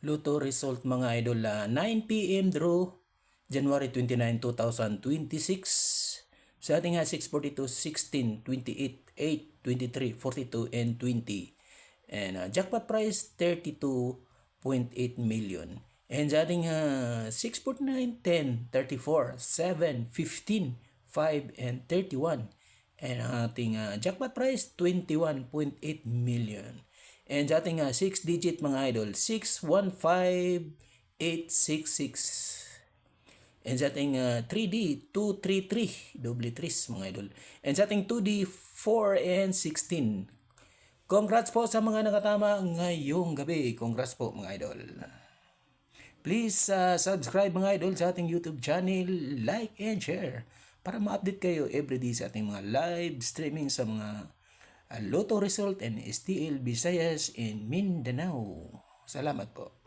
Lotto result mga idol, 9 p.m. draw, January 29, 2026. Sa ating 642, 16, 28, 8, 23, 42, and 20. And jackpot price 32.8 million. And sa ating 649, 10, 34, 7, 15, 5, and 31. And ating jackpot price 21.8 million. And sa ating 6-digit mga idol, 615866. And sa ating 3D, 233, double 3 mga idol. And sa ating 2D, 4 and 16. Congrats po sa mga nakatama ngayong gabi. Congrats po mga idol. Please subscribe mga idol sa ating YouTube channel, like and share para ma-update kayo everyday sa ating mga live streaming sa mga Lotto result and STL Visayas in Mindanao. Salamat po.